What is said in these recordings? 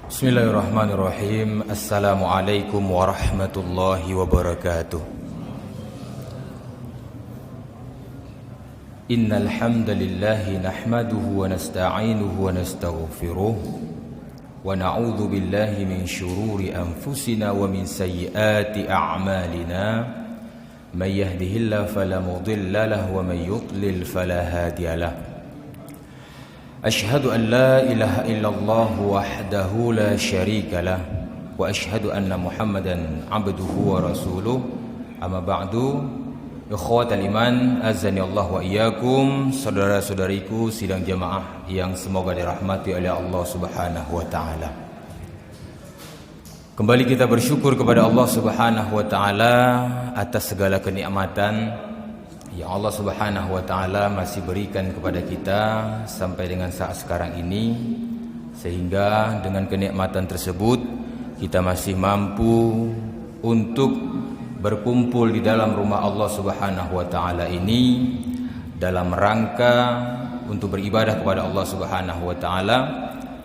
Bismillahirrahmanirrahim. Assalamualaikum warahmatullahi wabarakatuh. Innal hamdalillahi nahmaduhu wa nasta'inuhu wa nastaghfiruh wa na'udzu billahi min shururi anfusina wa min sayyiati a'malina. May yahdihillahu fala mudilla lahu wa may yudlil fala hadiya lahu. Ashhadu an la ilaha illallah wahdahu la syarika lah wa ashhadu anna Muhammadan abduhu wa rasuluh. Amma ba'du, ikhwatal iman, azani Allah wa iyyakum, saudara-saudariku sidang jamaah yang semoga dirahmati oleh Allah Subhanahu wa taala. Kembali kita bersyukur kepada Allah Subhanahu wa taala atas segala kenikmatan yang Allah Subhanahu wa taala masih berikan kepada kita sampai dengan saat sekarang ini, sehingga dengan kenikmatan tersebut kita masih mampu untuk berkumpul di dalam rumah Allah Subhanahu wa taala ini dalam rangka untuk beribadah kepada Allah Subhanahu wa taala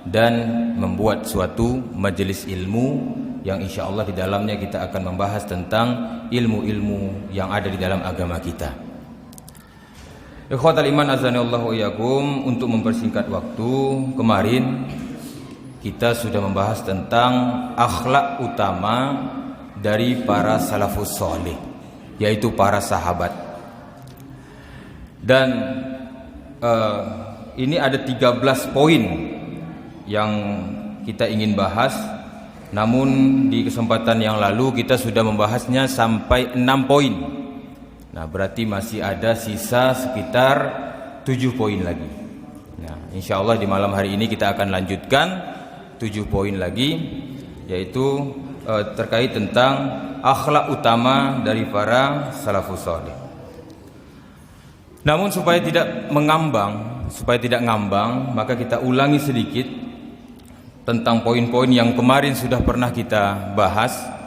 dan membuat suatu majelis ilmu yang insyaallah di dalamnya kita akan membahas tentang ilmu-ilmu yang ada di dalam agama kita. Ikhwatal iman, azanillahu iyyakum, untuk mempersingkat waktu, kemarin kita sudah membahas tentang akhlak utama dari para salafus saleh, yaitu para sahabat. Dan ini ada 13 poin yang kita ingin bahas. Namun di kesempatan yang lalu kita sudah membahasnya sampai 6 poin. Nah, berarti masih ada sisa sekitar 7 poin lagi. Nah, insyaallah di malam hari ini kita akan lanjutkan 7 poin lagi, yaitu terkait tentang akhlak utama dari para salafus saleh. Namun supaya tidak ngambang, maka kita ulangi sedikit tentang poin-poin yang kemarin sudah pernah kita bahas,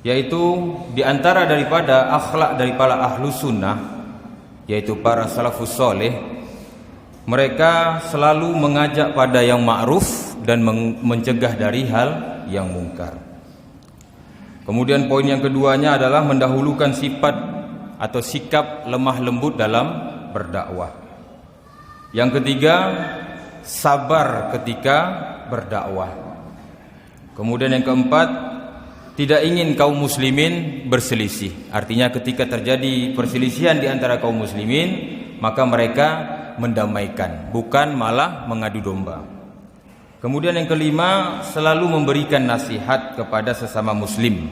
yaitu diantara daripada akhlak dari para ahlu sunnah, yaitu para salafus soleh, mereka selalu mengajak pada yang ma'ruf dan mencegah dari hal yang mungkar. Kemudian poin yang keduanya adalah mendahulukan sifat atau sikap lemah lembut dalam berdakwah. Yang ketiga, sabar ketika berdakwah. Kemudian yang keempat, tidak ingin kaum muslimin berselisih. Artinya ketika terjadi perselisihan di antara kaum muslimin, maka mereka mendamaikan, bukan malah mengadu domba. Kemudian yang kelima, selalu memberikan nasihat kepada sesama muslim,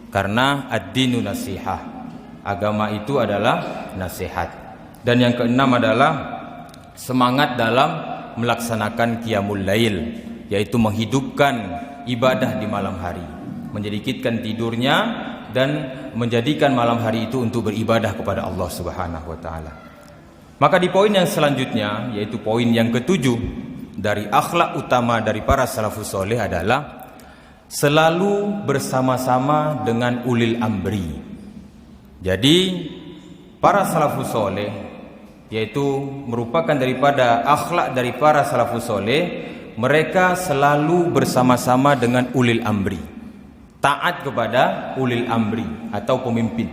karena ad-dinu nasihah, agama itu adalah nasihat. Dan yang keenam adalah semangat dalam melaksanakan qiyamul lail, yaitu menghidupkan ibadah di malam hari, menjadikan tidurnya dan menjadikan malam hari itu untuk beribadah kepada Allah Subhanahu wa taala. Maka di poin yang selanjutnya, yaitu poin yang ketujuh dari akhlak utama dari para salafus saleh adalah selalu bersama-sama dengan ulil amri. Jadi para salafus saleh, yaitu merupakan daripada akhlak dari para salafus saleh, mereka selalu bersama-sama dengan ulil amri, taat kepada ulil amri atau pemimpin.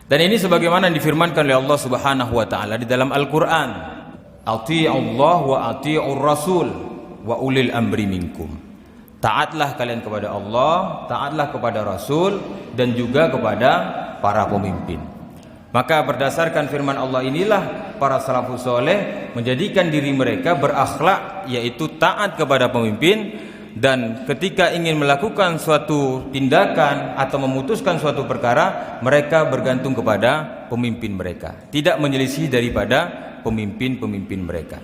Dan ini sebagaimana difirmankan oleh Allah Subhanahu wa taala di dalam Al-Qur'an, "Athi'ullah wa athi'ur rasul wa ulil amri minkum." Taatlah kalian kepada Allah, taatlah kepada Rasul, dan juga kepada para pemimpin. Maka berdasarkan firman Allah inilah para salafus saleh menjadikan diri mereka berakhlak, yaitu taat kepada pemimpin, dan ketika ingin melakukan suatu tindakan atau memutuskan suatu perkara, mereka bergantung kepada pemimpin mereka, tidak menyelisih daripada pemimpin-pemimpin mereka.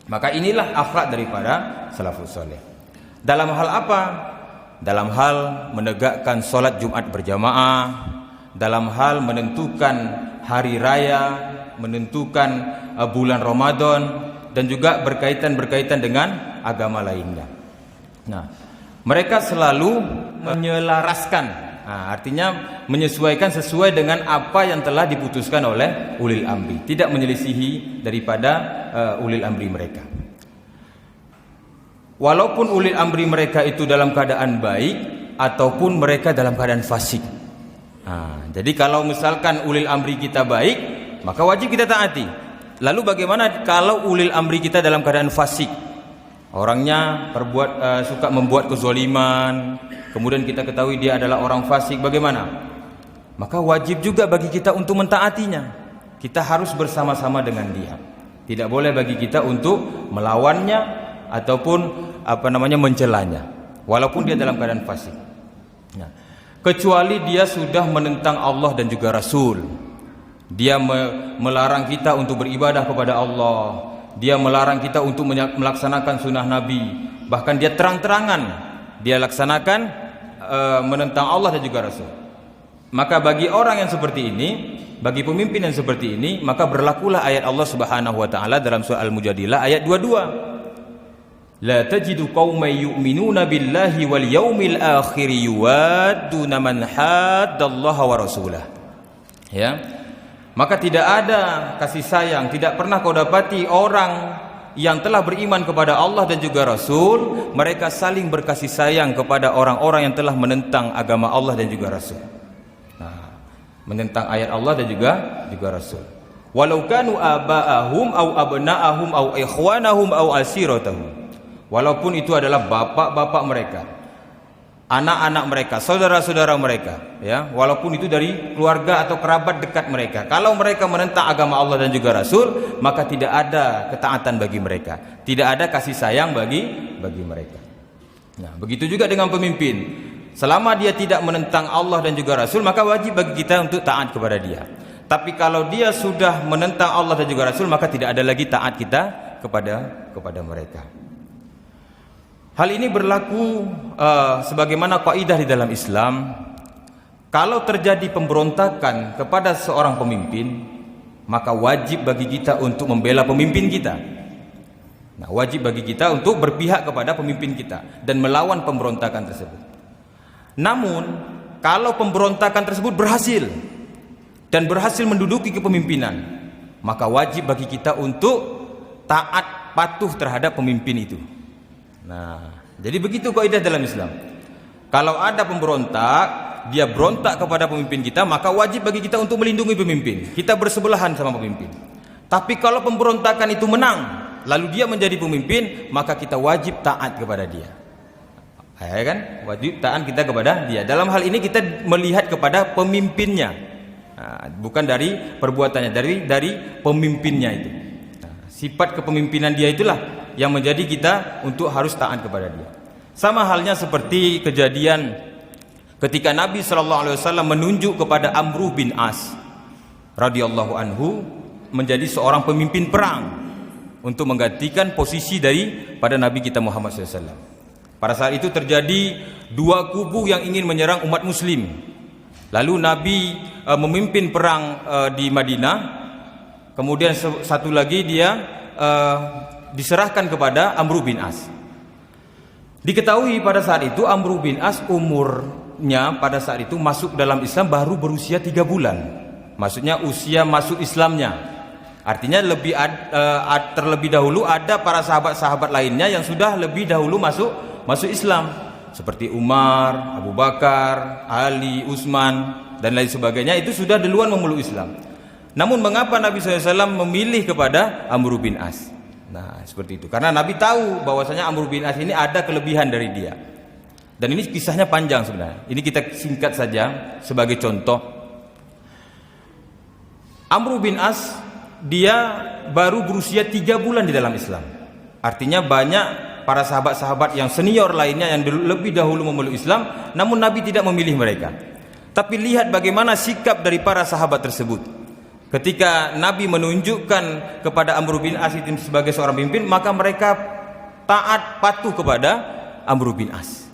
Maka inilah akhlak daripada salafus saleh. Dalam hal apa? Dalam hal menegakkan sholat Jumat berjamaah, dalam hal menentukan hari raya, menentukan bulan Ramadan, dan juga berkaitan dengan agama lainnya. Nah, mereka selalu menyelaraskan, artinya menyesuaikan sesuai dengan apa yang telah diputuskan oleh ulil amri, tidak menyelisihi daripada ulil amri mereka. walaupun ulil amri mereka itu dalam keadaan baik ataupun mereka dalam keadaan fasik. Jadi kalau misalkan ulil amri kita baik, maka wajib kita taati. Lalu bagaimana kalau ulil amri kita dalam keadaan fasik? Orangnya suka membuat kezaliman, kemudian kita ketahui dia adalah orang fasik, bagaimana? Maka wajib juga bagi kita untuk mentaatinya. Kita harus bersama-sama dengan dia. Tidak boleh bagi kita untuk melawannya ataupun mencelanya, walaupun dia dalam keadaan fasik. Nah, kecuali dia sudah menentang Allah dan juga Rasul. Dia melarang kita untuk beribadah kepada Allah. Dia melarang kita untuk melaksanakan sunnah Nabi. Bahkan dia terang-terangan dia laksanakan menentang Allah dan juga Rasul. Maka bagi orang yang seperti ini, bagi pemimpin yang seperti ini, maka berlakulah ayat Allah Subhanahu wa taala dalam surah Al-Mujadilah ayat 22. La tajidu qauman yu'minuna billahi wal yaumil akhir yuwadduna man haddallaha wa rasulah. Ya. Maka tidak ada kasih sayang, tidak pernah kau dapati orang yang telah beriman kepada Allah dan juga Rasul, mereka saling berkasih sayang kepada orang-orang yang telah menentang agama Allah dan juga Rasul. Nah, menentang ayat Allah dan juga Rasul. Walau kanu aba'ahum au abna'ahum au ikhwanahum au asiratahum. Walaupun itu adalah bapak-bapak mereka, anak-anak mereka, saudara-saudara mereka, ya, walaupun itu dari keluarga atau kerabat dekat mereka. Kalau mereka menentang agama Allah dan juga Rasul, maka tidak ada ketaatan bagi mereka, tidak ada kasih sayang bagi mereka. Nah, begitu juga dengan pemimpin. Selama dia tidak menentang Allah dan juga Rasul, maka wajib bagi kita untuk taat kepada dia. Tapi kalau dia sudah menentang Allah dan juga Rasul, maka tidak ada lagi taat kita kepada mereka. Hal ini berlaku sebagaimana kaidah di dalam Islam. Kalau terjadi pemberontakan kepada seorang pemimpin, maka wajib bagi kita untuk membela pemimpin kita. Nah, wajib bagi kita untuk berpihak kepada pemimpin kita dan melawan pemberontakan tersebut. Namun, kalau pemberontakan tersebut berhasil dan berhasil menduduki kepemimpinan, maka wajib bagi kita untuk taat patuh terhadap pemimpin itu. Nah, jadi begitu kaidah dalam Islam. Kalau ada pemberontak, dia berontak kepada pemimpin kita, maka wajib bagi kita untuk melindungi pemimpin. Kita bersebelahan sama pemimpin. Tapi kalau pemberontakan itu menang, lalu dia menjadi pemimpin, maka kita wajib taat kepada dia. Ya kan? Wajib taat kita kepada dia. Dalam hal ini kita melihat kepada pemimpinnya. Nah, bukan dari perbuatannya, dari pemimpinnya itu. Nah, sifat kepemimpinan dia itulah yang menjadi kita untuk harus taat kepada dia. Sama halnya seperti kejadian ketika Nabi SAW menunjuk kepada Amr bin As radhiyallahu anhu menjadi seorang pemimpin perang untuk menggantikan posisi daripada Nabi kita Muhammad SAW. Pada saat itu terjadi dua kubu yang ingin menyerang umat muslim. Lalu Nabi memimpin perang di Madinah. Kemudian satu lagi dia diserahkan kepada Amr bin As. Diketahui pada saat itu Amr bin As umurnya pada saat itu masuk dalam Islam baru berusia 3 bulan. Maksudnya usia masuk Islamnya. Artinya terlebih dahulu ada para sahabat-sahabat lainnya yang sudah lebih dahulu masuk Islam, seperti Umar, Abu Bakar, Ali, Utsman dan lain sebagainya, itu sudah duluan memeluk Islam. Namun mengapa Nabi SAW memilih kepada Amr bin As? Nah, seperti itu. Karena Nabi tahu bahwasanya Amr bin As ini ada kelebihan dari dia. Dan ini kisahnya panjang sebenarnya. Ini kita singkat saja sebagai contoh. Amr bin As dia baru berusia 3 bulan di dalam Islam. Artinya banyak para sahabat-sahabat yang senior lainnya yang lebih dahulu memeluk Islam, namun Nabi tidak memilih mereka. Tapi lihat bagaimana sikap dari para sahabat tersebut. Ketika Nabi menunjukkan kepada Amr bin As itu sebagai seorang pemimpin, maka mereka taat patuh kepada Amr bin As.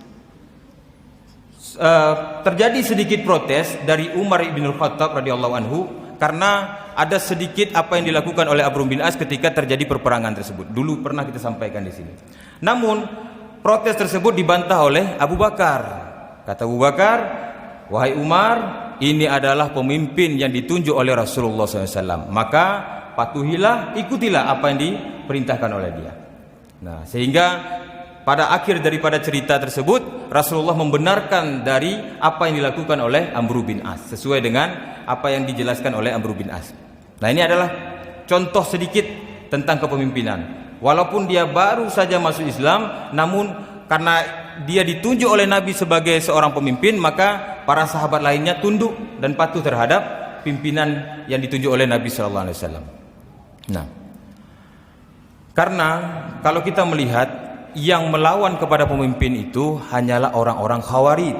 Terjadi sedikit protes dari Umar bin Khattab radhiyallahu anhu karena ada sedikit apa yang dilakukan oleh Amr bin As ketika terjadi perperangan tersebut. Dulu pernah kita sampaikan di sini. Namun protes tersebut dibantah oleh Abu Bakar. Kata Abu Bakar, "Wahai Umar, ini adalah pemimpin yang ditunjuk oleh Rasulullah SAW. Maka patuhilah, ikutilah apa yang diperintahkan oleh dia." Nah, sehingga pada akhir daripada cerita tersebut Rasulullah membenarkan dari apa yang dilakukan oleh Amr bin As sesuai dengan apa yang dijelaskan oleh Amr bin As. Nah, ini adalah contoh sedikit tentang kepemimpinan. Walaupun dia baru saja masuk Islam, namun karena dia ditunjuk oleh Nabi sebagai seorang pemimpin, maka para sahabat lainnya tunduk dan patuh terhadap pimpinan yang ditunjuk oleh Nabi sallallahu alaihi wasallam. Nah, karena kalau kita melihat yang melawan kepada pemimpin itu hanyalah orang-orang Khawarij.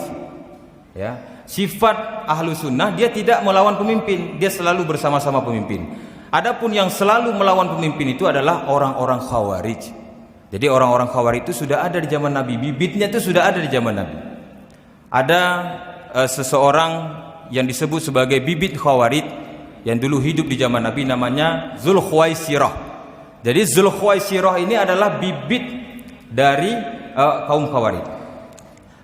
Ya, sifat ahlu sunnah dia tidak melawan pemimpin, dia selalu bersama-sama pemimpin. Adapun yang selalu melawan pemimpin itu adalah orang-orang Khawarij. Jadi orang-orang Khawarij itu sudah ada di zaman Nabi, bibitnya itu sudah ada di zaman Nabi. Ada seseorang yang disebut sebagai bibit Khawarij yang dulu hidup di zaman Nabi, namanya Zulkhuwaisirah. Jadi Zulkhuwaisirah ini adalah bibit dari kaum Khawarij.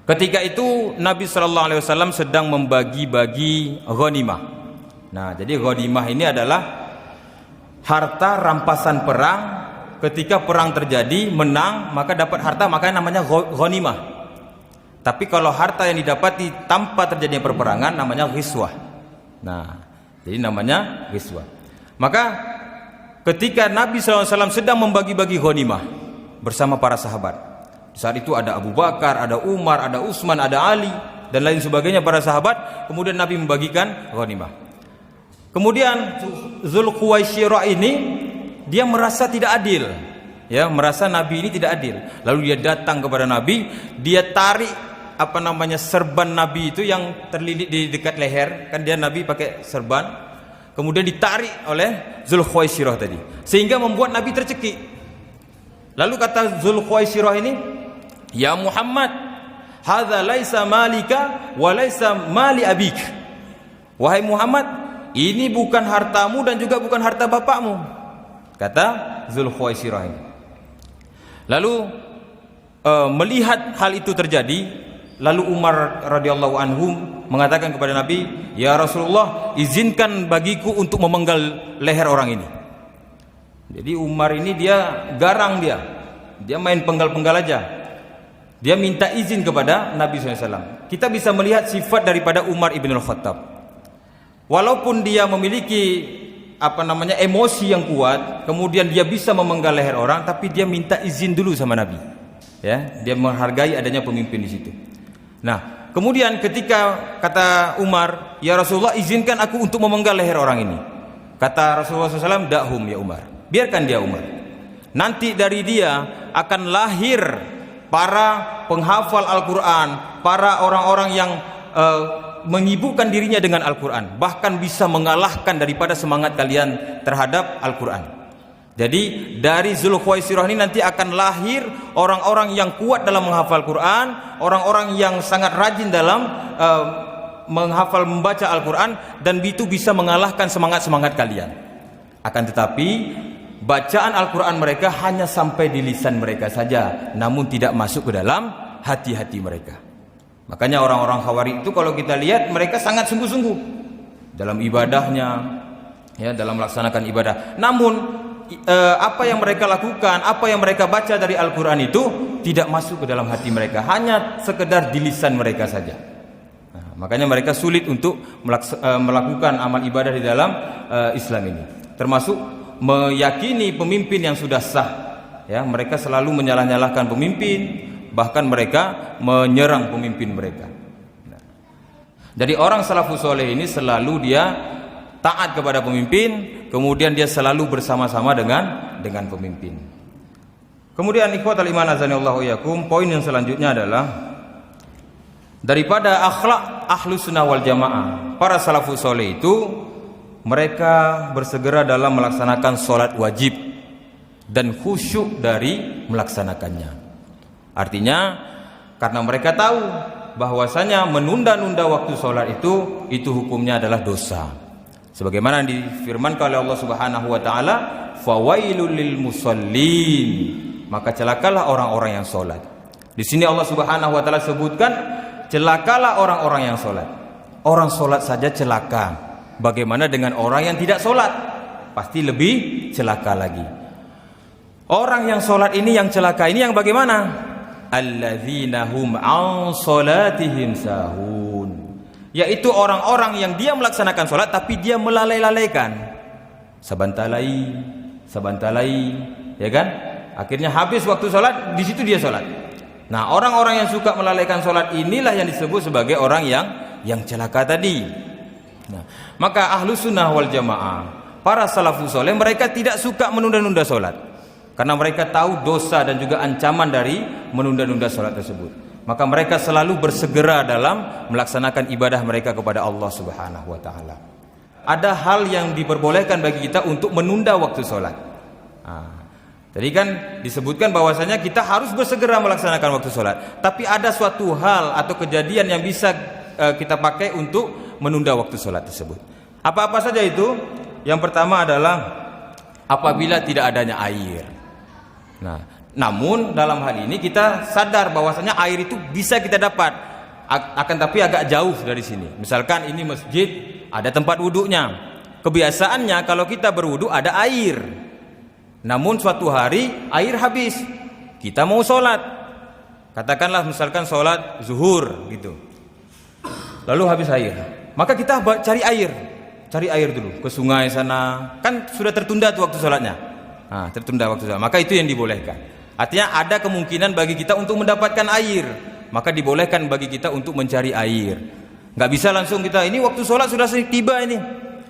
Ketika itu Nabi sallallahu alaihi wasallam sedang membagi-bagi ghanimah. Nah, jadi ghanimah ini adalah harta rampasan perang. Ketika perang terjadi, menang, maka dapat harta, makanya namanya ghanimah. Tapi kalau harta yang didapati tanpa terjadinya perperangan namanya ghiswah. Nah, jadi namanya ghiswah. Maka ketika Nabi SAW sedang membagi-bagi ghanimah bersama para sahabat, saat itu ada Abu Bakar, ada Umar, ada Utsman, ada Ali dan lain sebagainya para sahabat. Kemudian Nabi membagikan ghanimah. Kemudian Zulkhuwaisirah ini dia merasa tidak adil, ya, merasa Nabi ini tidak adil. Lalu dia datang kepada Nabi, dia tarik serban Nabi itu yang terlilit di dekat leher, kan dia Nabi pakai serban. Kemudian ditarik oleh Zulkhuwaisirah tadi, sehingga membuat Nabi tercekik. Lalu kata Zulkhuwaisirah ini, "Ya Muhammad, hadza laisa malika wa laisa mali abik." Wahai Muhammad, ini bukan hartamu dan juga bukan harta bapakmu, kata Zulkhuwaisirah ini. Lalu melihat hal itu terjadi, lalu Umar radhiyallahu anhu mengatakan kepada Nabi, "Ya Rasulullah, izinkan bagiku untuk memenggal leher orang ini." Jadi Umar ini dia garang, dia main penggal-penggal aja. Dia minta izin kepada Nabi SAW. Kita bisa melihat sifat daripada Umar ibn al-Khattab. Walaupun dia memiliki emosi yang kuat, kemudian dia bisa memenggal leher orang, tapi dia minta izin dulu sama Nabi. Ya, dia menghargai adanya pemimpin di situ. Nah, kemudian ketika kata Umar, "Ya Rasulullah, izinkan aku untuk memenggal leher orang ini." Kata Rasulullah SAW, "Da'hum ya Umar." Biarkan dia Umar. Nanti dari dia akan lahir para penghafal Al-Quran, para orang-orang yang menyibukkan dirinya dengan Al-Quran, bahkan bisa mengalahkan daripada semangat kalian terhadap Al-Quran. Jadi dari Zulkhuwaisirah ini nanti akan lahir orang-orang yang kuat dalam menghafal Quran, orang-orang yang sangat rajin dalam menghafal membaca Al-Quran, dan itu bisa mengalahkan semangat-semangat kalian. Akan tetapi bacaan Al-Quran mereka hanya sampai di lisan mereka saja, namun tidak masuk ke dalam hati-hati mereka. Makanya orang-orang Khawarij itu kalau kita lihat mereka sangat sungguh-sungguh dalam ibadahnya, ya, dalam melaksanakan ibadah. Namun apa yang mereka lakukan, apa yang mereka baca dari Al-Quran itu tidak masuk ke dalam hati mereka, hanya sekedar di lisan mereka saja. Nah, makanya mereka sulit untuk melakukan amal ibadah di dalam Islam ini, termasuk meyakini pemimpin yang sudah sah. Ya, mereka selalu menyalah-nyalahkan pemimpin, bahkan mereka menyerang pemimpin mereka. Nah, jadi orang salafus soleh ini selalu dia taat kepada pemimpin, kemudian dia selalu bersama-sama dengan pemimpin. Kemudian ikhwatal iman azanillahu iyyakum, poin yang selanjutnya adalah daripada akhlak ahlus sunnah wal jamaah, para salafus soleh itu mereka bersegera dalam melaksanakan sholat wajib dan khusyuk dari melaksanakannya. Artinya karena mereka tahu bahwasanya menunda-nunda waktu sholat itu hukumnya adalah dosa. Sebagaimana difirmankan oleh Allah Subhanahu wa taala, "Fawailul lil musallin." Maka celakalah orang-orang yang sholat. Di sini Allah Subhanahu wa taala sebutkan celakalah orang-orang yang sholat. Orang sholat saja celaka, bagaimana dengan orang yang tidak sholat? Pasti lebih celaka lagi. Orang yang sholat ini yang celaka ini yang bagaimana? alladzina hum an salatihim sahun, yaitu orang-orang yang dia melaksanakan salat tapi dia melalaikan, sabantalai, ya kan? Akhirnya habis waktu salat, di situ dia salat. Nah, orang-orang yang suka melalaikan salat inilah yang disebut sebagai orang yang celaka tadi. Nah, maka ahlu sunnah wal jamaah, para salafus soleh, mereka tidak suka menunda-nunda salat, karena mereka tahu dosa dan juga ancaman dari menunda-nunda salat tersebut. Maka mereka selalu bersegera dalam melaksanakan ibadah mereka kepada Allah Subhanahu wa taala. Ada hal yang diperbolehkan bagi kita untuk menunda waktu salat. Tadi kan disebutkan bahwasanya kita harus bersegera melaksanakan waktu salat, tapi ada suatu hal atau kejadian yang bisa kita pakai untuk menunda waktu salat tersebut. Apa-apa saja itu? Yang pertama adalah apabila tidak adanya air. Nah, namun dalam hal ini kita sadar bahwasanya air itu bisa kita dapat, akan tapi agak jauh dari sini. Misalkan ini masjid, ada tempat wudhunya. Kebiasaannya kalau kita berwudhu ada air. Namun suatu hari air habis, kita mau sholat, katakanlah misalkan sholat zuhur gitu, lalu habis air, maka kita cari air dulu ke sungai sana, kan sudah tertunda tuh waktu sholatnya. Tertunda waktu sholat, maka itu yang dibolehkan. Artinya ada kemungkinan bagi kita untuk mendapatkan air, maka dibolehkan bagi kita untuk mencari air. Nggak bisa langsung kita, ini waktu sholat sudah tiba ini,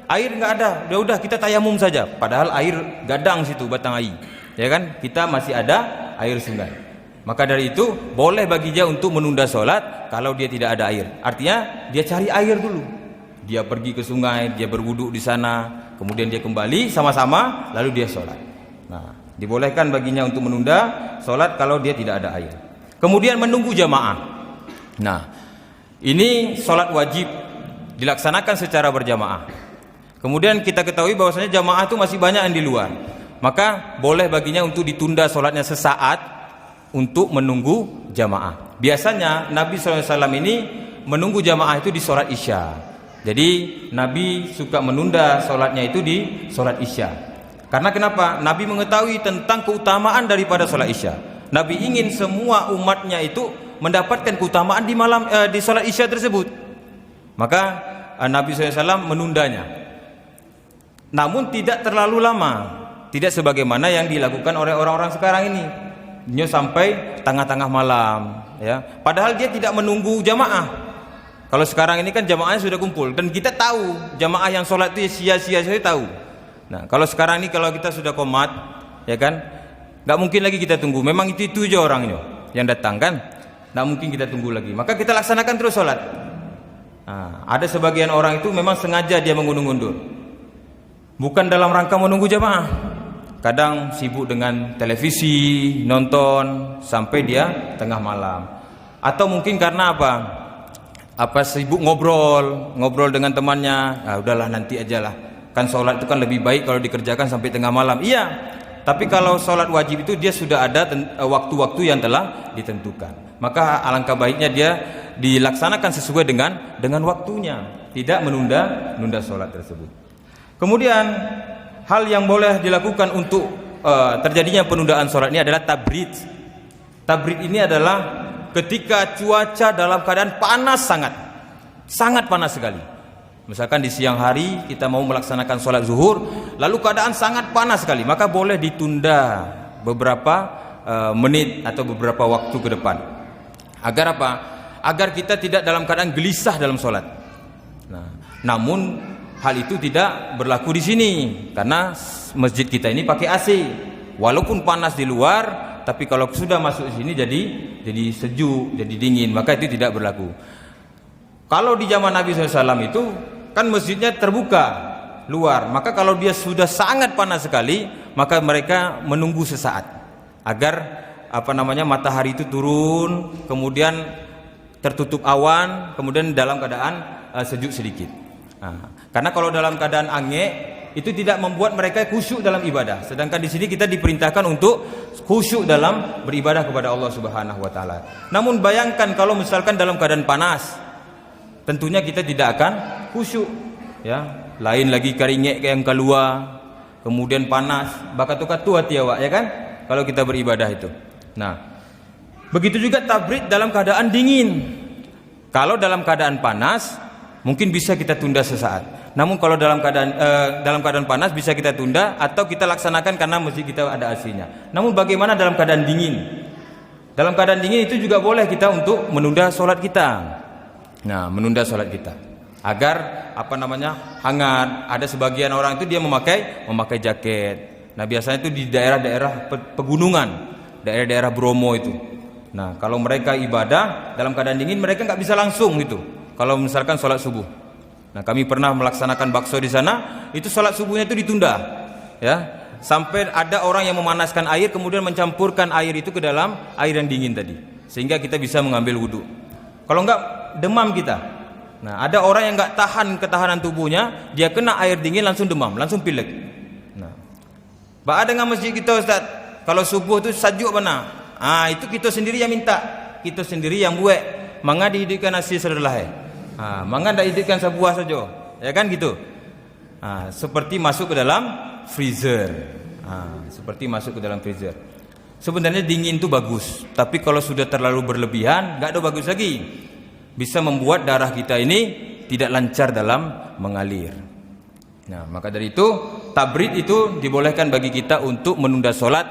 air nggak ada, udah kita tayamum saja, padahal air gadang situ batang air, ya kan, kita masih ada air sungai. Maka dari itu boleh bagi dia untuk menunda sholat kalau dia tidak ada air. Artinya dia cari air dulu, dia pergi ke sungai, dia berwudhu di sana, kemudian dia kembali sama-sama, lalu dia sholat. Nah, dibolehkan baginya untuk menunda sholat kalau dia tidak ada air. Kemudian menunggu jamaah. Nah, ini sholat wajib dilaksanakan secara berjamaah. Kemudian kita ketahui bahwasanya jamaah itu masih banyak yang di luar, maka boleh baginya untuk ditunda sholatnya sesaat untuk menunggu jamaah. Biasanya Nabi SAW ini menunggu jamaah itu di sholat isya. Jadi Nabi suka menunda sholatnya itu di sholat isya. Karena kenapa? Nabi mengetahui tentang keutamaan daripada sholat isya. Nabi ingin semua umatnya itu mendapatkan keutamaan di sholat isya tersebut. Maka Nabi SAW menundanya. Namun tidak terlalu lama, tidak sebagaimana yang dilakukan oleh orang-orang sekarang ini, sampai tengah-tengah malam, ya. Padahal dia tidak menunggu jamaah. Kalau sekarang ini kan jamaahnya sudah kumpul, dan kita tahu jamaah yang sholat itu sia-sia, saya tahu. Nah, kalau sekarang ini kalau kita sudah qomat, ya kan, nggak mungkin lagi kita tunggu. Memang itu aja orangnya yang datang kan, nggak mungkin kita tunggu lagi. Maka kita laksanakan terus sholat. Nah, ada sebagian orang itu memang sengaja dia mengundur-undur. Bukan dalam rangka menunggu jamaah. Kadang sibuk dengan televisi, nonton sampai dia tengah malam. Atau mungkin karena apa sibuk ngobrol dengan temannya. Udahlah nanti ajalah. Kan sholat itu kan lebih baik kalau dikerjakan sampai tengah malam. Iya. Tapi kalau sholat wajib itu dia sudah ada waktu-waktu yang telah ditentukan. Maka alangkah baiknya dia dilaksanakan sesuai dengan waktunya, tidak menunda sholat tersebut. Kemudian hal yang boleh dilakukan untuk terjadinya penundaan sholat ini adalah tabrid. Tabrid ini adalah ketika cuaca dalam keadaan panas, sangat panas sekali. Misalkan di siang hari kita mau melaksanakan sholat zuhur, lalu keadaan sangat panas sekali, maka boleh ditunda beberapa menit atau beberapa waktu ke depan. Agar apa? Agar kita tidak dalam keadaan gelisah dalam sholat. Nah, namun hal itu tidak berlaku di sini karena masjid kita ini pakai AC. Walaupun panas di luar, tapi kalau sudah masuk di sini jadi sejuk, jadi dingin, maka itu tidak berlaku. Kalau di zaman Nabi SAW itu kan masjidnya terbuka luar, maka kalau dia sudah sangat panas sekali, maka mereka menunggu sesaat agar matahari itu turun, kemudian tertutup awan, kemudian dalam keadaan sejuk sedikit. Karena kalau dalam keadaan angin itu tidak membuat mereka khusyuk dalam ibadah. Sedangkan di sini kita diperintahkan untuk khusyuk dalam beribadah kepada Allah Subhanahu wa taala. Namun bayangkan kalau misalkan dalam keadaan panas, tentunya kita tidak akan khusyuk, ya. Lain lagi karingek yang keluar, kemudian panas, bakal tukar hati awak, ya kan? Kalau kita beribadah itu. Nah, Begitu juga tabrid dalam keadaan dingin. Kalau dalam keadaan panas mungkin bisa kita tunda sesaat. Namun kalau dalam keadaan panas bisa kita tunda atau kita laksanakan karena masjid kita ada AC-nya. Namun bagaimana dalam keadaan dingin? Dalam keadaan dingin itu juga boleh kita untuk menunda sholat kita. Nah, menunda sholat kita agar hangat. Ada sebagian orang itu dia memakai jaket. Nah, biasanya itu di daerah-daerah pegunungan, daerah-daerah Bromo itu. Nah, kalau mereka ibadah dalam keadaan dingin, mereka nggak bisa langsung gitu. Kalau misalkan sholat subuh. Nah, kami pernah melaksanakan bakso di sana, itu sholat subuhnya itu ditunda, ya, sampai ada orang yang memanaskan air, kemudian mencampurkan air itu ke dalam air yang dingin tadi, sehingga kita bisa mengambil wudhu. Kalau nggak, demam kita. Nah, ada orang yang nggak tahan ketahanan tubuhnya, dia kena air dingin langsung demam, langsung pilek. Nah, bagaimana dengan masjid kita, Ustaz? Kalau subuh itu sajuk mana? Itu kita sendiri yang minta, kita sendiri yang buat. Mangga dihidupkan nasi sederlah. Mangga dah hidupkan sebuah saja, ya kan gitu. Seperti masuk ke dalam freezer. Seperti masuk ke dalam freezer. Sebenarnya dingin itu bagus, tapi kalau sudah terlalu berlebihan, nggak ada bagus lagi. Bisa membuat darah kita ini tidak lancar dalam mengalir. Nah, maka dari itu tabrid itu dibolehkan bagi kita untuk menunda sholat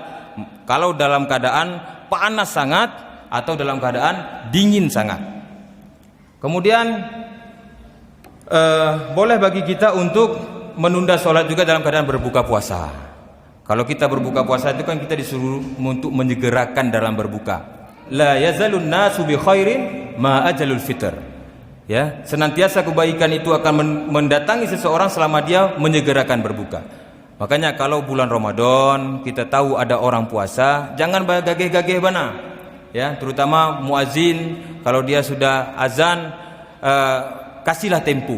kalau dalam keadaan panas sangat atau dalam keadaan dingin sangat. Kemudian boleh bagi kita untuk menunda sholat juga dalam keadaan berbuka puasa. Kalau kita berbuka puasa itu kan kita disuruh untuk menyegerakan dalam berbuka. La yazalun nasu bi khairin ma ajalul fitr. Ya, senantiasa kebaikan itu akan mendatangi seseorang selama dia menyegerakan berbuka. Makanya kalau bulan Ramadan kita tahu ada orang puasa, jangan gageh-gageh bana. Ya, terutama muazin kalau dia sudah azan, kasihlah tempo.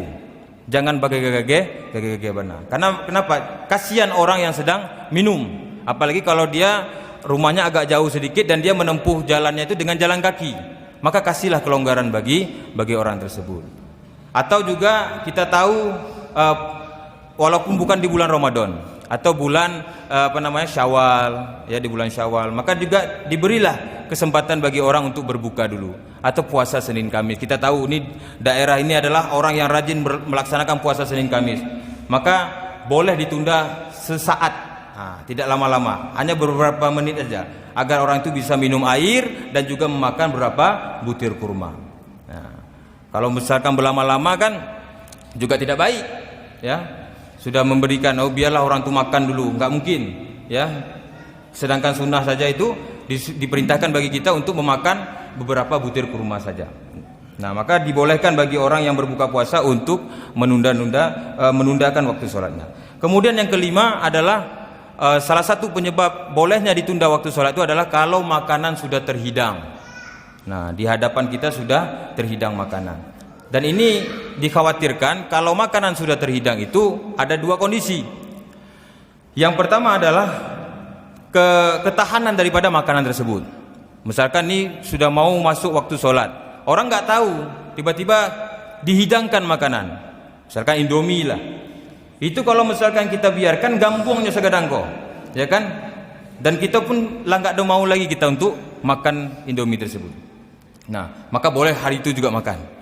Jangan gageh-gageh bana. Karena kenapa? Kasihan orang yang sedang minum. Apalagi kalau dia rumahnya agak jauh sedikit dan dia menempuh jalannya itu dengan jalan kaki. Maka kasihlah kelonggaran bagi orang tersebut. Atau juga kita tahu walaupun bukan di bulan Ramadan atau bulan Syawal, ya, di bulan Syawal, maka juga diberilah kesempatan bagi orang untuk berbuka dulu atau puasa Senin Kamis. Kita tahu ini daerah ini adalah orang yang rajin melaksanakan puasa Senin Kamis, maka boleh ditunda sesaat, tidak lama-lama, hanya beberapa menit saja, agar orang itu bisa minum air dan juga memakan beberapa butir kurma. Nah, kalau misalkan berlama-lama kan juga tidak baik, ya. Sudah memberikan, biarlah orang itu makan dulu, nggak mungkin, ya. Sedangkan sunnah saja itu diperintahkan bagi kita untuk memakan beberapa butir kurma saja. Nah, maka dibolehkan bagi orang yang berbuka puasa untuk menundakan waktu sholatnya. Kemudian yang kelima adalah salah satu penyebab bolehnya ditunda waktu sholat itu adalah kalau makanan sudah terhidang. Nah, di hadapan kita sudah terhidang makanan. Dan ini dikhawatirkan kalau makanan sudah terhidang itu ada dua kondisi. Yang pertama adalah ketahanan daripada makanan tersebut. Misalkan ini sudah mau masuk waktu sholat, orang nggak tahu, tiba-tiba dihidangkan makanan, misalkan Indomie lah. Itu kalau misalkan kita biarkan gambungnya segadangko, ya kan? Dan kita pun lah nggak ada mau lagi kita untuk makan Indomie tersebut. Nah, maka boleh hari itu juga makan.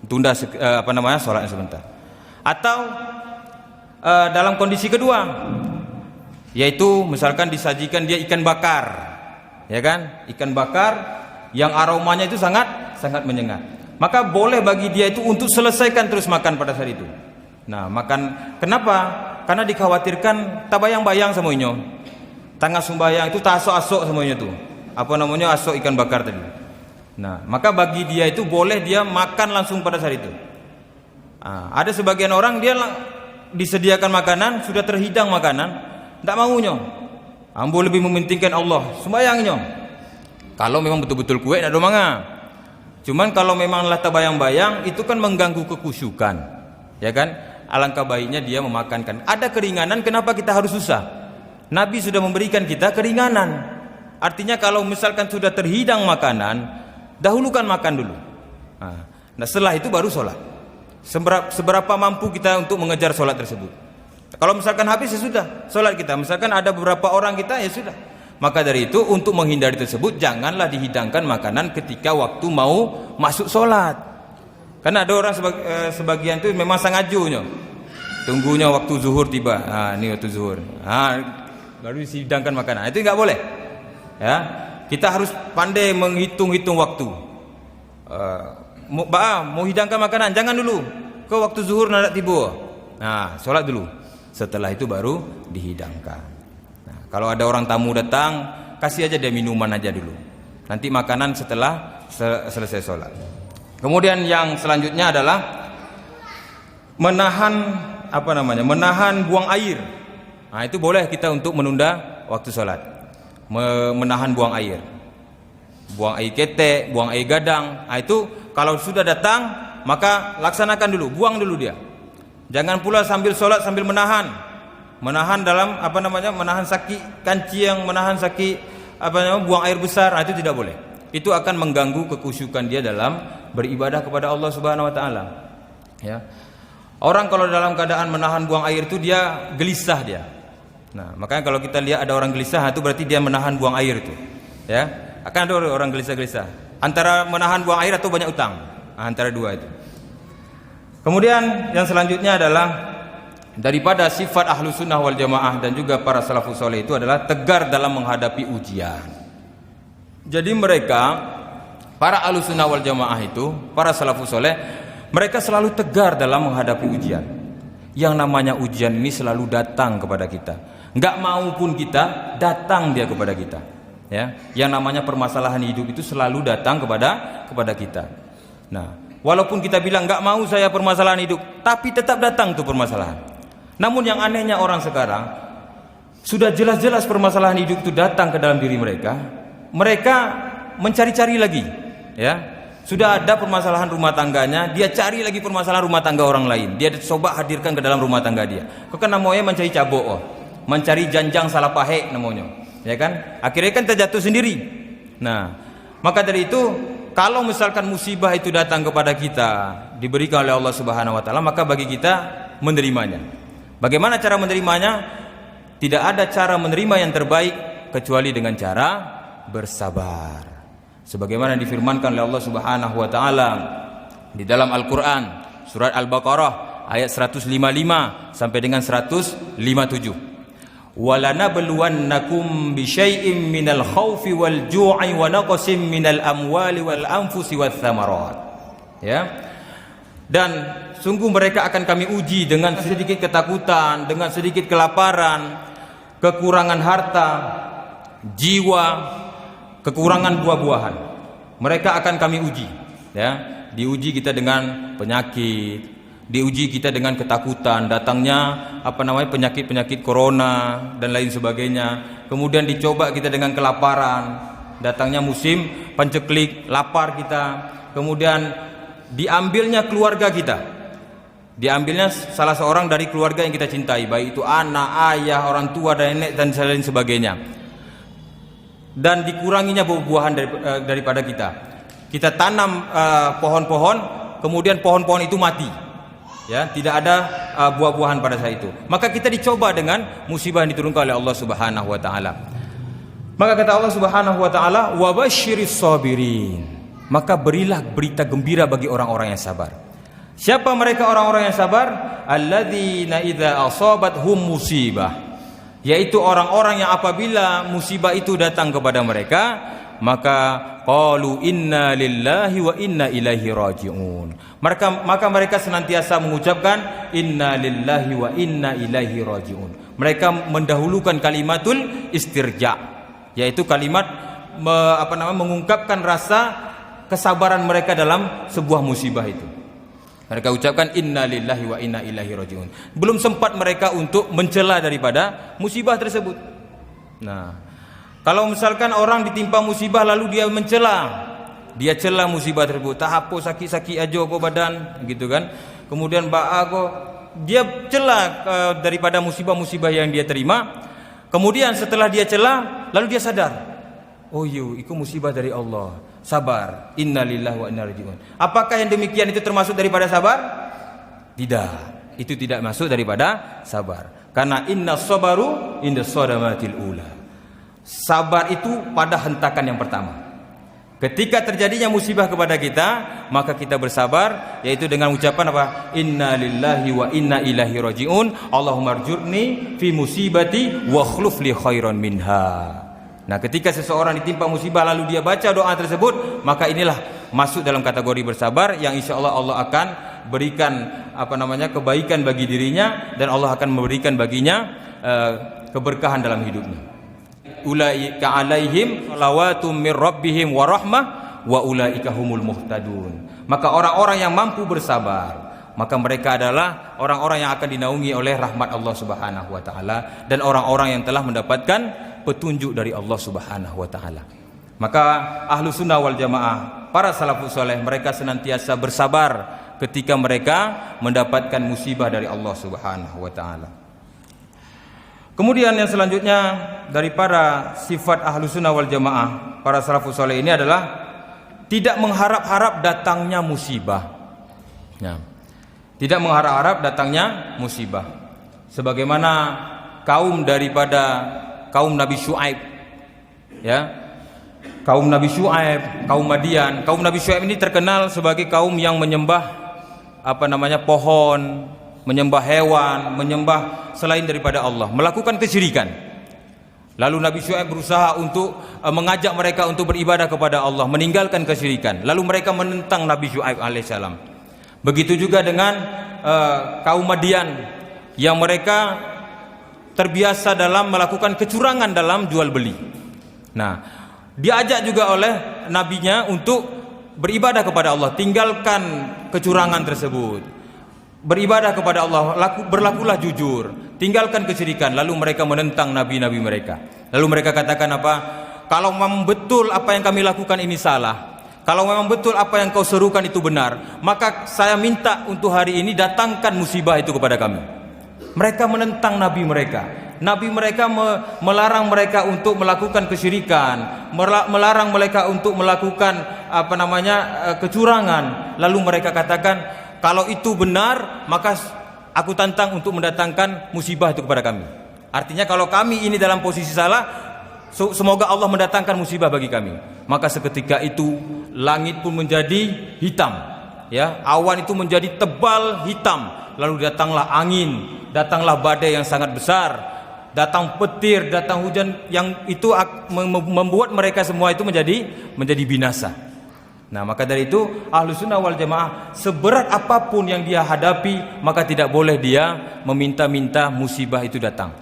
Tunda sholatnya sebentar. Atau dalam kondisi kedua, yaitu misalkan disajikan dia ikan bakar, ya kan, ikan bakar yang aromanya itu sangat menyengat, maka boleh bagi dia itu untuk selesaikan terus makan pada saat itu. Nah, makan, kenapa? Karena dikhawatirkan tabayang-bayang semuanya, tangga sumbayang itu tasok-asok semuanya tuh, asok ikan bakar tadi. Nah, maka bagi dia itu boleh dia makan langsung pada saat itu. Ada sebagian orang dia disediakan makanan, sudah terhidang makanan, tidak maunya. Ambo lebih mementingkan Allah, sembayangnya. Kalau memang betul-betul kue, tidak ada manga. Cuman kalau memanglah tabayang-bayang, itu kan mengganggu kekusyukan, ya kan? Alangkah baiknya dia memakankan. Ada keringanan, kenapa kita harus susah? Nabi sudah memberikan kita keringanan. Artinya kalau misalkan sudah terhidang makanan, dahulukan makan dulu. Nah, setelah itu baru sholat. Seberapa mampu kita untuk mengejar sholat tersebut. Kalau misalkan habis, ya sudah sholat kita. Misalkan ada beberapa orang kita, ya sudah. Maka dari itu untuk menghindari tersebut janganlah dihidangkan makanan ketika waktu mau masuk sholat. Karena ada orang sebagian itu memang sengajunya tunggunya waktu zuhur tiba. Ini waktu zuhur. Baru dihidangkan makanan. Itu nggak boleh. Ya, kita harus pandai menghitung-hitung waktu. Mau hidangkan makanan, jangan dulu ke waktu zuhur nak tiba. Sholat dulu. Setelah itu baru dihidangkan. Kalau ada orang tamu datang, kasih aja dia minuman aja dulu. Nanti makanan setelah selesai sholat. Kemudian yang selanjutnya adalah menahan buang air. Itu boleh kita untuk menunda waktu sholat. Menahan buang air. Buang air ketek, buang air gadang. Itu kalau sudah datang, maka laksanakan dulu, buang dulu dia. Jangan pula sambil sholat sambil menahan dalam menahan sakit kancing, menahan sakit buang air besar. Itu tidak boleh. Itu akan mengganggu kekhusyukan dia dalam beribadah kepada Allah Subhanahu wa taala. Ya. Orang kalau dalam keadaan menahan buang air itu dia gelisah dia. Makanya kalau kita lihat ada orang gelisah, itu berarti dia menahan buang air itu. Ya. Akan ada orang gelisah-gelisah. Antara menahan buang air atau banyak utang. Antara dua itu. Kemudian yang selanjutnya adalah daripada sifat ahlu sunnah wal jamaah dan juga para salafus soleh itu adalah tegar dalam menghadapi ujian. Jadi mereka, para ahlu sunnah wal jamaah itu, para salafus soleh, mereka selalu tegar dalam menghadapi ujian. Yang namanya ujian ini selalu datang kepada kita. Enggak mau pun kita, datang dia kepada kita. Ya, yang namanya permasalahan hidup itu selalu datang kepada kita. Walaupun kita bilang enggak mau saya permasalahan hidup, tapi tetap datang tuh permasalahan. Namun yang anehnya orang sekarang, sudah jelas-jelas permasalahan hidup itu datang ke dalam diri mereka, mereka mencari-cari lagi. Ya, sudah ada permasalahan rumah tangganya, dia cari lagi permasalahan rumah tangga orang lain. Dia coba hadirkan ke dalam rumah tangga dia. Kok namanya mencari cabok, mencari janjang salah pahe namanya. Ya kan? Akhirnya kan terjatuh sendiri. Maka dari itu, kalau misalkan musibah itu datang kepada kita, diberikan oleh Allah Subhanahu wa taala, maka bagi kita menerimanya. Bagaimana cara menerimanya? Tidak ada cara menerima yang terbaik kecuali dengan cara bersabar. Sebagaimana difirmankan oleh Allah Subhanahu wa taala di dalam Al-Qur'an, surat Al-Baqarah ayat 155 sampai dengan 157. وَلَنَبْلُوَنَّكُمْ بِشَيْءٍ مِّنَ الْخَوْفِ وَالْجُوعِ وَنَقْصٍ مِّنَ الْأَمْوَالِ وَالْأَنفُسِ وَالثَّمَرَاتِ. Ya. Dan sungguh mereka akan kami uji dengan sedikit ketakutan, dengan sedikit kelaparan, kekurangan harta, jiwa, kekurangan buah-buahan. Mereka akan kami uji. Ya. Diuji kita dengan penyakit, diuji kita dengan ketakutan, datangnya penyakit-penyakit corona dan lain sebagainya. Kemudian dicoba kita dengan kelaparan, datangnya musim panceklik, lapar kita. Kemudian diambilnya keluarga kita, diambilnya salah seorang dari keluarga yang kita cintai, baik itu anak, ayah, orang tua, dan nenek dan lain sebagainya. Dan dikuranginya buah-buahan daripada kita. Kita tanam pohon-pohon, kemudian pohon-pohon itu mati. Ya, tidak ada buah-buahan pada saat itu. Maka kita dicoba dengan musibah yang diturunkan oleh Allah Subhanahu wa taala. Maka kata Allah Subhanahu wa taala, "Wa basyiris sabirin." Maka berilah berita gembira bagi orang-orang yang sabar. Siapa mereka orang-orang yang sabar? Alladzina idza asabathum musibah. Yaitu orang-orang yang apabila musibah itu datang kepada mereka, maka qalu inna lillahi wa inna ilaihi raji'un. Maka mereka senantiasa mengucapkan inna lillahi wa inna ilaihi raji'un. Mereka mendahulukan kalimatul istirja, yaitu kalimat mengungkapkan rasa kesabaran mereka dalam sebuah musibah itu. Mereka ucapkan inna lillahi wa inna ilaihi raji'un. Belum sempat mereka untuk mencela daripada musibah tersebut. Kalau misalkan orang ditimpa musibah lalu dia mencela, dia cela musibah tersebut, tak apa sakit-sakit aja kok badan, gitu kan. Kemudian dia cela daripada musibah-musibah yang dia terima. Kemudian setelah dia cela, lalu dia sadar, oh itu musibah dari Allah. Sabar, innalillahi wa inna ilaihi raji'un. Apakah yang demikian itu termasuk daripada sabar? Tidak, itu tidak masuk daripada sabar. Karena inna sabaru inda sadamatil ula. sabar itu pada hentakan yang pertama. Ketika terjadinya musibah kepada kita, maka kita bersabar, yaitu dengan ucapan apa? Inna lillahi wa inna ilaihi raji'un. Allahumma arjurni fi musibati wa akhluf li khairan minha. Nah, ketika seseorang ditimpa musibah lalu dia baca doa tersebut, maka inilah masuk dalam kategori bersabar yang insya Allah akan berikan kebaikan bagi dirinya, dan Allah akan memberikan baginya keberkahan dalam hidupnya. Ulaika alaihim salawatum mir rabbihim wa rahmah wa ulaika humul muhtadun. Maka orang-orang yang mampu bersabar, maka mereka adalah orang-orang yang akan dinaungi oleh rahmat Allah Subhanahu wa taala, dan orang-orang yang telah mendapatkan petunjuk dari Allah Subhanahu wa taala. Maka ahlu sunnah wal jamaah, para salafus saleh, mereka senantiasa bersabar ketika mereka mendapatkan musibah dari Allah Subhanahu wa taala. Kemudian yang selanjutnya dari para sifat ahlu sunnah wal jamaah, para salafus saleh ini adalah tidak mengharap-harap datangnya musibah. Nah, tidak mengharap-harap datangnya musibah. Sebagaimana kaum daripada kaum Nabi Syuaib, ya, kaum Nabi Syuaib, kaum Madian. Kaum Nabi Syuaib ini terkenal sebagai kaum yang menyembah pohon, menyembah hewan, menyembah selain daripada Allah, melakukan kesyirikan. Lalu Nabi Syuaib berusaha untuk mengajak mereka untuk beribadah kepada Allah, meninggalkan kesyirikan. Lalu mereka menentang Nabi Syuaib alaihissalam. Begitu juga dengan kaum Madian yang mereka terbiasa dalam melakukan kecurangan dalam jual beli. Nah, diajak juga oleh nabinya untuk beribadah kepada Allah, tinggalkan kecurangan tersebut, beribadah kepada Allah, berlakulah jujur, tinggalkan kesyirikan. Lalu mereka menentang nabi-nabi mereka. Lalu mereka katakan apa? Kalau memang betul apa yang kami lakukan ini salah, kalau memang betul apa yang kau serukan itu benar, maka saya minta untuk hari ini datangkan musibah itu kepada kami. Mereka menentang nabi mereka. Nabi mereka melarang mereka untuk melakukan kesyirikan, melarang mereka untuk melakukan kecurangan. Lalu mereka katakan, kalau itu benar, maka aku tantang untuk mendatangkan musibah itu kepada kami. Artinya kalau kami ini dalam posisi salah, semoga Allah mendatangkan musibah bagi kami. Maka seketika itu langit pun menjadi hitam, ya, awan itu menjadi tebal hitam. Lalu datanglah angin, datanglah badai yang sangat besar, datang petir, datang hujan yang itu membuat mereka semua itu menjadi binasa. Nah, maka dari itu ahlu sunnah wal jamaah, seberat apapun yang dia hadapi, maka tidak boleh dia meminta-minta musibah itu datang.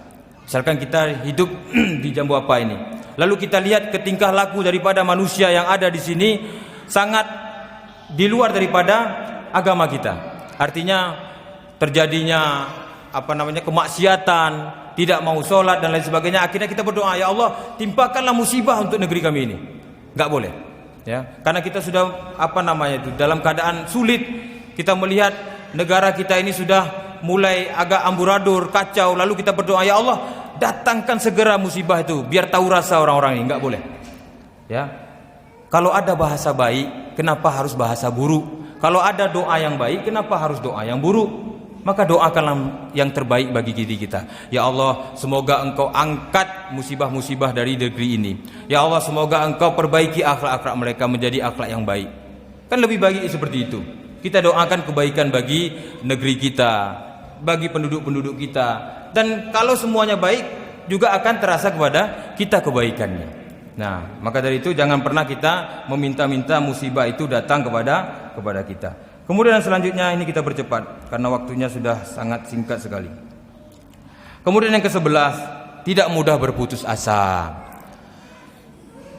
Misalkan kita hidup di jambu apa ini, lalu kita lihat ketingkah laku daripada manusia yang ada di sini sangat di luar daripada agama kita. Artinya terjadinya kemaksiatan, tidak mau sholat dan lain sebagainya. Akhirnya kita berdoa, ya Allah, timpakanlah musibah untuk negeri kami ini. Enggak boleh. Ya, karena kita sudah dalam keadaan sulit. Kita melihat negara kita ini sudah mulai agak amburadul, kacau, lalu kita berdoa, ya Allah, datangkan segera musibah itu biar tahu rasa orang-orang ini. Enggak boleh. Ya. Kalau ada bahasa baik, kenapa harus bahasa buruk? Kalau ada doa yang baik, kenapa harus doa yang buruk? Maka doakanlah yang terbaik bagi diri kita. Ya Allah, semoga Engkau angkat musibah-musibah dari negeri ini. Ya Allah, semoga Engkau perbaiki akhlak-akhlak mereka menjadi akhlak yang baik. Kan lebih baik seperti itu. Kita doakan kebaikan bagi negeri kita, bagi penduduk-penduduk kita. Dan kalau semuanya baik, juga akan terasa kepada kita kebaikannya. Nah, maka dari itu jangan pernah kita meminta-minta musibah itu datang kepada kita. Kemudian selanjutnya ini kita bercepat karena waktunya sudah sangat singkat sekali. Kemudian yang ke-11, tidak mudah berputus asa.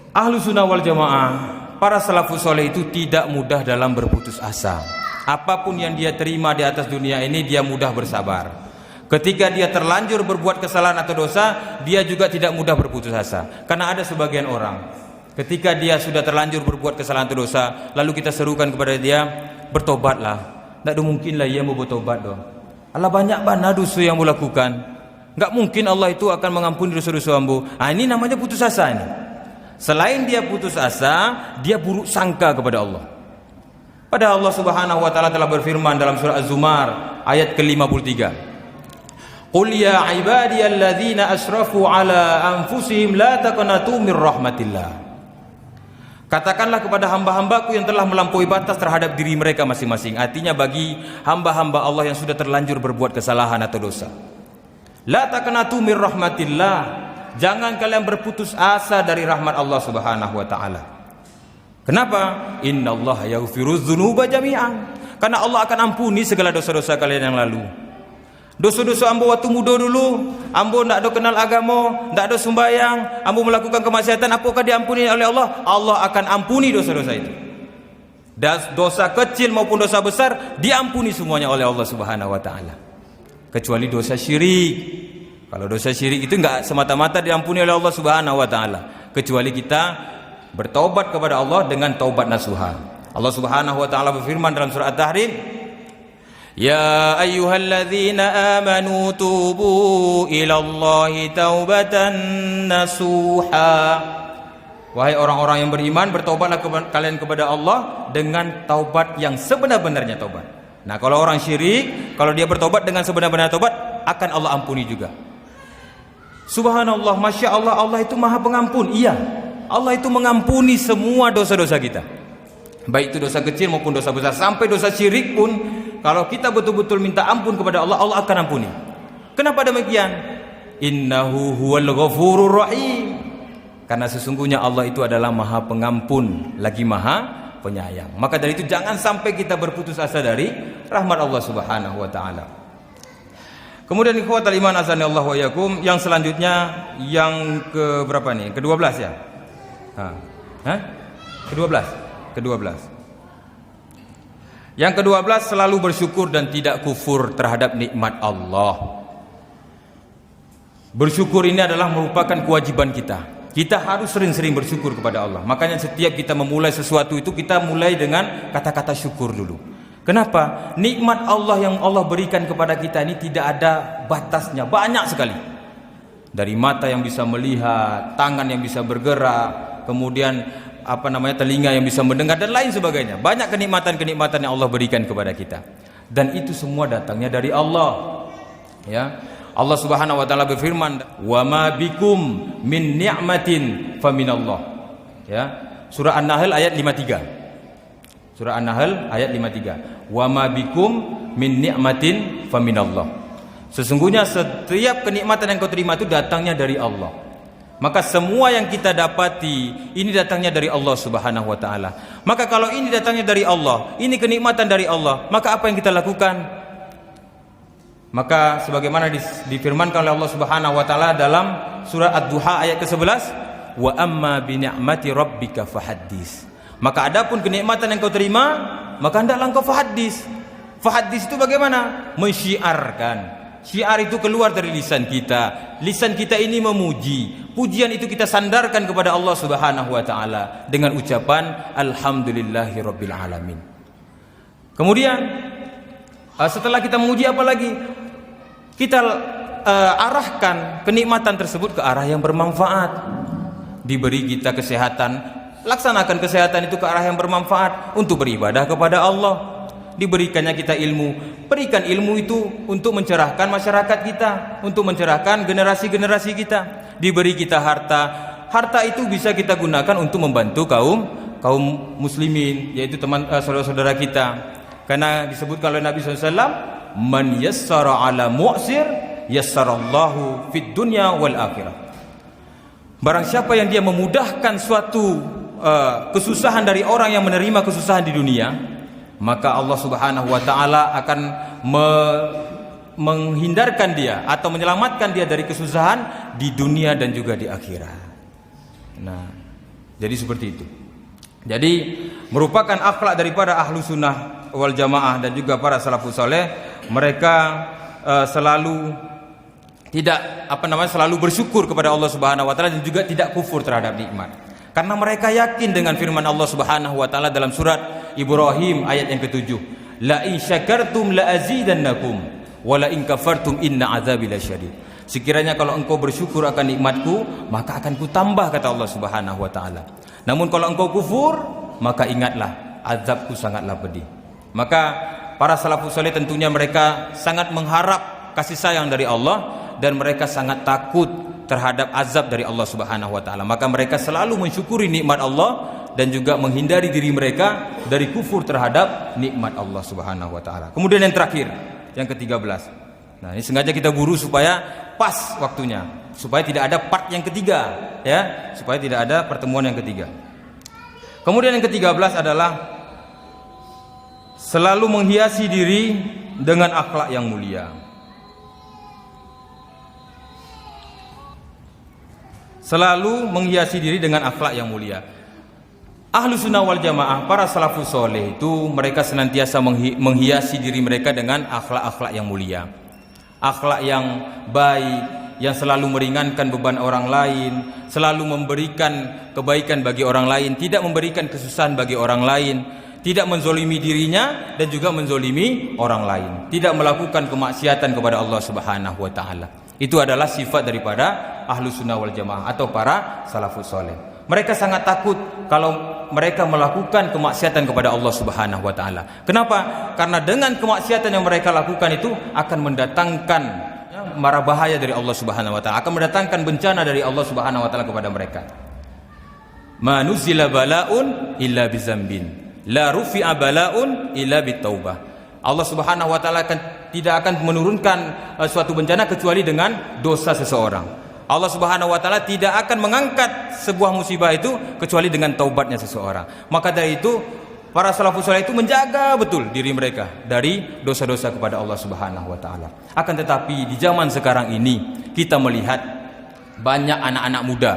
Ahlu sunnah wal jamaah, para salafus soleh itu tidak mudah dalam berputus asa. Apapun yang dia terima di atas dunia ini, dia mudah bersabar. Ketika dia terlanjur berbuat kesalahan atau dosa, dia juga tidak mudah berputus asa. Karena ada sebagian orang, ketika dia sudah terlanjur berbuat kesalahan atau dosa, lalu kita serukan kepada dia, bertobatlah. Tak ada mungkinlah ia mau bertobat dong. Allah banyak banget dosa yang mau lakukan. Enggak mungkin Allah itu akan mengampuni dosa-dosa hamba. Ini namanya putus asa ini. Selain dia putus asa, dia buruk sangka kepada Allah. Padahal Allah Subhanahu wa taala telah berfirman dalam surah Az-Zumar ayat ke-53. Qul ya ibadiyalladzina asrafu ala anfusihim la taqnatu mir rahmatillah. Katakanlah kepada hamba-hambaku yang telah melampaui batas terhadap diri mereka masing-masing. Artinya bagi hamba-hamba Allah yang sudah terlanjur berbuat kesalahan atau dosa. La taqnatu mir rahmatillah. Jangan kalian berputus asa dari rahmat Allah Subhanahu wa taala. Kenapa? Innallaha yaghfirudz dzunuba jami'an. Karena Allah akan ampuni segala dosa-dosa kalian yang lalu. Dosa-dosa ambo waktu muda dulu, ambo ndak ada kenal agama, ndak ada sembahyang, ambo melakukan kemaksiatan, apakah diampuni oleh Allah? Allah akan ampuni dosa-dosa itu. Dosa kecil maupun dosa besar diampuni semuanya oleh Allah Subhanahu wa taala. Kecuali dosa syirik. Kalau dosa syirik itu enggak semata-mata diampuni oleh Allah Subhanahu wa taala, kecuali kita bertaubat kepada Allah dengan taubat nasuha. Allah Subhanahu wa taala berfirman dalam surah At-Tahrim, Ya ayyuhalladzina amanu tubu ilallahi taubatan nasuha. Wahai orang-orang yang beriman, bertaubatlah kalian kepada Allah dengan taubat yang sebenar-benarnya taubat. Nah, kalau orang syirik, kalau dia bertaubat dengan sebenar-benarnya taubat, akan Allah ampuni juga. Subhanallah, Masya Allah, Allah itu maha pengampun. Iya, Allah itu mengampuni semua dosa-dosa kita, baik itu dosa kecil maupun dosa besar. Sampai dosa syirik pun, kalau kita betul-betul minta ampun kepada Allah, Allah akan ampuni. Kenapa demikian? Innahu huwal ghafurur rahim. Karena sesungguhnya Allah itu adalah maha pengampun, lagi maha penyayang. Maka dari itu jangan sampai kita berputus asa dari rahmat Allah Subhanahu wa taala. Kemudian ikhwatal iman azani Allah wa yakum, yang selanjutnya yang ke berapa nih? Ke-12 ya? Ke-12. Yang ke-12, selalu bersyukur dan tidak kufur terhadap nikmat Allah. Bersyukur ini adalah merupakan kewajiban kita. Kita harus sering-sering bersyukur kepada Allah. Makanya setiap kita memulai sesuatu itu, kita mulai dengan kata-kata syukur dulu. Kenapa? Nikmat Allah yang Allah berikan kepada kita ini tidak ada batasnya, banyak sekali. Dari mata yang bisa melihat, tangan yang bisa bergerak, kemudian telinga yang bisa mendengar dan lain sebagainya. Banyak kenikmatan-kenikmatan yang Allah berikan kepada kita. Dan itu semua datangnya dari Allah. Ya. Allah Subhanahu wa taala berfirman, "Wa ma bikum min ni'matin faminallah." Ya. Surah An-Nahl ayat 53. Surah An-Nahl ayat 53. Wa ma bikum min ni'matin faminallah. Sesungguhnya setiap kenikmatan yang kau terima itu datangnya dari Allah. Maka semua yang kita dapati ini datangnya dari Allah Subhanahu wa taala. Maka kalau ini datangnya dari Allah, ini kenikmatan dari Allah, maka apa yang kita lakukan? Maka sebagaimana difirmankan oleh Allah Subhanahu wa taala dalam surah Ad-Duha ayat ke-11, wa amma bi ni'mati rabbika fahaddits. Maka adapun kenikmatan yang kau terima, maka hendaklah engkau fahaddits. Fahaddits itu bagaimana? Mensyiarkan. Syiar itu keluar dari lisan kita. Lisan kita ini memuji. Pujian itu kita sandarkan kepada Allah Subhanahu wa taala dengan ucapan alhamdulillahirabbil alamin. Kemudian setelah kita memuji, apa lagi? Kita arahkan kenikmatan tersebut ke arah yang bermanfaat. Diberi kita kesehatan, laksanakan kesehatan itu ke arah yang bermanfaat untuk beribadah kepada Allah. Diberikannya kita ilmu, berikan ilmu itu untuk mencerahkan masyarakat kita, untuk mencerahkan generasi-generasi kita. Diberi kita harta, harta itu bisa kita gunakan untuk membantu kaum muslimin, yaitu teman saudara-saudara kita. Karena disebutkan oleh Nabi SAW, man yassara ala mu'sir yassarallahu fid dunya wal akhirah. Barang siapa yang dia memudahkan suatu kesusahan dari orang yang menerima kesusahan di dunia, maka Allah Subhanahu wa taala akan menghindarkan dia atau menyelamatkan dia dari kesusahan di dunia dan juga di akhirat. Nah, jadi seperti itu. Jadi merupakan akhlak daripada ahlu sunnah wal jamaah dan juga para salafus saleh. Mereka selalu selalu bersyukur kepada Allah Subhanahu wa taala dan juga tidak kufur terhadap nikmat. Karena mereka yakin dengan firman Allah Subhanahu wa taala dalam surat Ibrahim ayat yang ke-7, la in syakartum la azidannakum wa la in kafartum inna azabi lasyadid. Sekiranya kalau engkau bersyukur akan nikmatku, maka akan kutambah, kata Allah Subhanahu wa taala. Namun kalau engkau kufur, maka ingatlah azabku sangatlah pedih. Maka para salafus saleh tentunya mereka sangat mengharapkan kasih sayang dari Allah, dan mereka sangat takut terhadap azab dari Allah Subhanahu wa taala. Maka mereka selalu mensyukuri nikmat Allah dan juga menghindari diri mereka dari kufur terhadap nikmat Allah Subhanahu wa taala. Kemudian yang terakhir, yang ke-13. Nah, ini sengaja kita buru supaya pas waktunya, supaya tidak ada part yang ketiga, ya, supaya tidak ada pertemuan yang ketiga. Kemudian yang ke-13 adalah selalu menghiasi diri dengan akhlak yang mulia. Selalu menghiasi diri dengan akhlak yang mulia. Ahlu sunnah wal jamaah, para salafus soleh itu mereka senantiasa menghiasi diri mereka dengan akhlak-akhlak yang mulia, akhlak yang baik, yang selalu meringankan beban orang lain, selalu memberikan kebaikan bagi orang lain, tidak memberikan kesusahan bagi orang lain, tidak menzolimi dirinya dan juga menzolimi orang lain, tidak melakukan kemaksiatan kepada Allah Subhanahu wa taala. Itu adalah sifat daripada ahlu sunnah wal jamaah atau para salafus soleh. Mereka sangat takut kalau mereka melakukan kemaksiatan kepada Allah Subhanahu wa taala. Kenapa? Karena dengan kemaksiatan yang mereka lakukan itu akan mendatangkan mara bahaya dari Allah Subhanahu wa taala, akan mendatangkan bencana dari Allah Subhanahu wa taala kepada mereka. Manuzila balaun illa bizambin, la rufi'a balaun illa bitaubah. Allah Subhanahu wa taala tidak akan menurunkan suatu bencana kecuali dengan dosa seseorang. Allah Subhanahu wa taala tidak akan mengangkat sebuah musibah itu kecuali dengan taubatnya seseorang. Maka dari itu para salafus saleh itu menjaga betul diri mereka dari dosa-dosa kepada Allah Subhanahu wa taala. Akan tetapi di zaman sekarang ini kita melihat banyak anak-anak muda,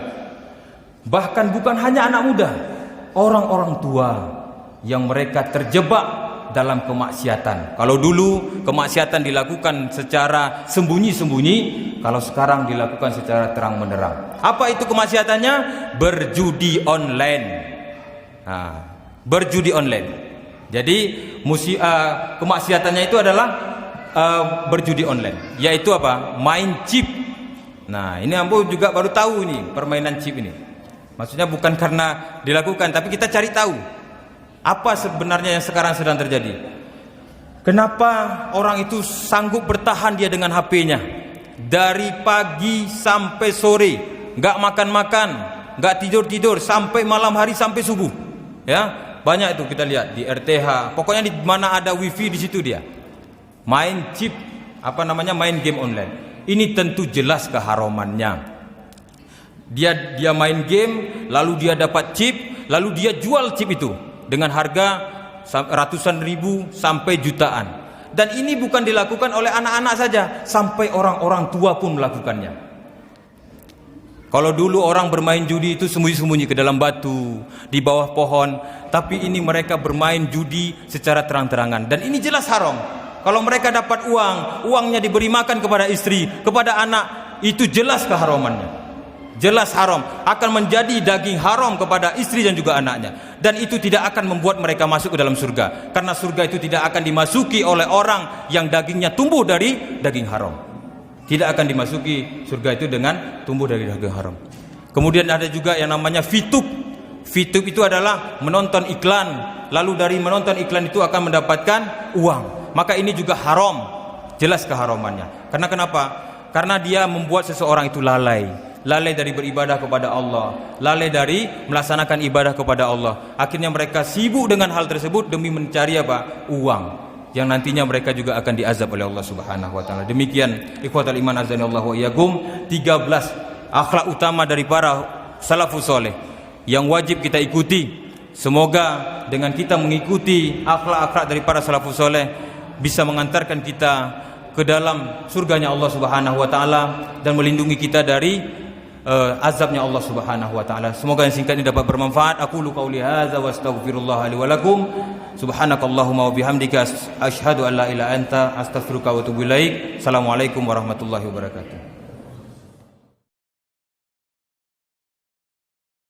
bahkan bukan hanya anak muda, orang-orang tua yang mereka terjebak dalam kemaksiatan. Kalau dulu kemaksiatan dilakukan secara sembunyi-sembunyi, kalau sekarang dilakukan secara terang-menerang. Apa itu kemaksiatannya? Berjudi online. Nah, berjudi online. Jadi kemaksiatannya itu adalah berjudi online, yaitu apa? Main chip. Nah, ini ambo juga baru tahu nih permainan chip ini. Maksudnya bukan karena dilakukan, tapi kita cari tahu apa sebenarnya yang sekarang sedang terjadi. Kenapa orang itu sanggup bertahan dia dengan HP-nya dari pagi sampai sore, nggak makan-makan, nggak tidur-tidur sampai malam hari, sampai subuh, ya banyak itu kita lihat di RTH. Pokoknya di mana ada wifi di situ dia main chip, main game online. Ini tentu jelas keharamannya. Dia main game, lalu dia dapat chip, lalu dia jual chip itu dengan harga ratusan ribu sampai jutaan. Dan ini bukan dilakukan oleh anak-anak saja, sampai orang-orang tua pun melakukannya. Kalau dulu orang bermain judi itu sembunyi-sembunyi ke dalam batu, di bawah pohon, tapi ini mereka bermain judi secara terang-terangan, dan ini jelas haram. Kalau mereka dapat uang, uangnya diberi makan kepada istri, kepada anak, itu jelas keharamannya. Jelas haram, akan menjadi daging haram kepada istri dan juga anaknya, dan itu tidak akan membuat mereka masuk ke dalam surga, karena surga itu tidak akan dimasuki oleh orang yang dagingnya tumbuh dari daging haram. Tidak akan dimasuki surga itu dengan tumbuh dari daging haram. Kemudian ada juga yang namanya VTube. VTube itu adalah menonton iklan, lalu dari menonton iklan itu akan mendapatkan uang. Maka ini juga haram, jelas keharamannya. Karena kenapa? Karena dia membuat seseorang itu lalai dari beribadah kepada Allah, lalai dari melaksanakan ibadah kepada Allah. Akhirnya mereka sibuk dengan hal tersebut demi mencari apa? Uang, yang nantinya mereka juga akan diazab oleh Allah Subhanahu wa taala. Demikian ikhwatal iman azanillahu wa iyyakum, 13 akhlak utama dari para salafus saleh yang wajib kita ikuti. Semoga dengan kita mengikuti akhlak-akhlak dari para salafus saleh bisa mengantarkan kita ke dalam surganya Allah Subhanahu wa taala dan melindungi kita dari azabnya Allah Subhanahu wa taala. Semoga yang singkat ini dapat bermanfaat. Aqulu qauli hadza wa astaghfirullah li wa lakum. Subhanakallahumma wa bihamdika asyhadu an la ilaha illa anta astaghfiruka wa atubu ilaik. Assalamualaikum warahmatullahi wabarakatuh.